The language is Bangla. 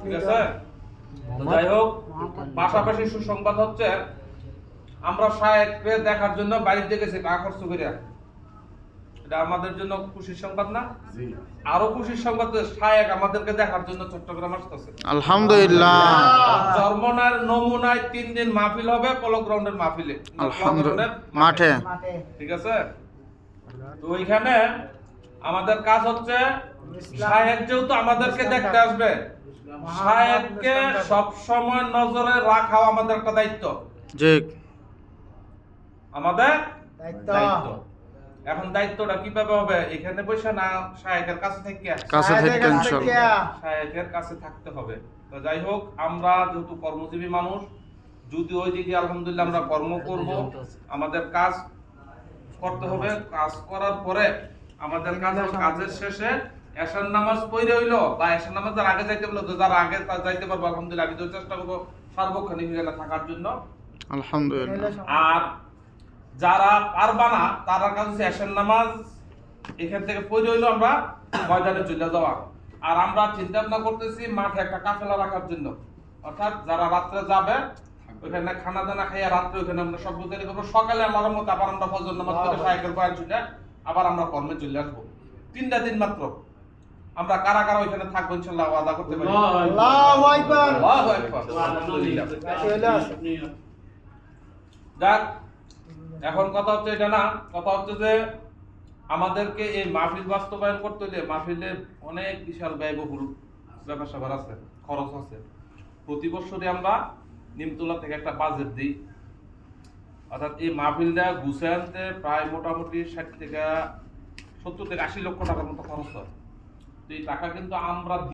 ঠিক আছে। তো যাই হোক, পাশাপাশি সুসংবাদ হচ্ছে আমরা শায়েককে দেখার জন্য বাড়িতে গেছি টাকা খরচ করে। এটা আমাদের জন্য খুশির সংবাদ না? আরো খুশির সংবাদ শায়েক আমাদেরকে দেখার জন্য চট্টগ্রাম আসতেছে। আলহামদুলিল্লাহ। জর্মনার নমুনায় 3 দিন মাহফিল হবে পলো গ্রাউন্ডের মাহফিলে, আলহামদুলিল্লাহ মাঠে। ঠিক আছে। তো ওইখানে আমাদের কাজ হচ্ছে শায়েক যেহেতু আমাদেরকে দেখতে আসবে, শায়েককে সব সময় নজরে রাখা আমাদের একটা দায়িত্ব। জি, আমাদের দায়িত্ব। এখন দায়িত্বটা কিভাবে হবে? এখানে বসে না, শায়েকের কাছে থেকে শায়েকের কাছে থাকতে হবে। তো যাই হোক, আমরা যেহেতু কর্মজীবী মানুষ, যদি ওই দিকে আলহামদুলিল্লাহ আমরা কর্ম করব, আমাদের কাজ করতে হবে। কাজ করার পরে আমাদের কাজের শেষে এশার নামাজ পড়ে হইলো বা এশার নামাজের আগে যাইতে বললো, যারা আগে যাইতে পারবো আলহামদুলিল্লাহ আমি তো চেষ্টা করবো সার্বক্ষণিক এখানে থাকার জন্য। আলহামদুলিল্লাহ। আর যারা পারবা না তারা কাছে এশার নামাজ এখান থেকে পড়ে হইলো আমরা ময়দানে চলে যাওয়া। আর আমরা চিন্তা ভাবনা করতেছি মাঠে একটা কাফেলা রাখার জন্য, অর্থাৎ যারা রাত্রে যাবে ওখানে খানা দানা খাইয়া রাত্রে ওখানে আমরা সব তৈরি করবো। সকালে আল্লাহর মতো আবার আমরা ফজর নামাজ পড়ে শায়েকের বয়ান শুনে আবার আমরা কর্মে চলে আসবো। 3টা দিন মাত্র। আমরা কারা কারা ওইখানে থাকবো ইনশাআল্লাহ ওয়াদা করতে পারি। আল্লাহু আকবার। আল্লাহু আকবার। আলহামদুলিল্লাহ। যাক, এখন কথা হচ্ছে এটা না, কথা হচ্ছে যে আমাদেরকে এই মাহফিল বাস্তবায়ন করতে হলে মাহফিলে অনেক বিশাল ব্যয়বহুল ব্যাপার স্যাপার আছে, খরচ আছে। প্রতি বছরই আমরা নিমতলা থেকে একটা বাজেট দিই, অর্থাৎ এই মাহফিলটা গুছিয়ে আনতে প্রায় মোটামুটি 60 থেকে 70 থেকে 80 লক্ষ টাকার মতো খরচ হয়। তো এই টাকা কিন্তু আমরা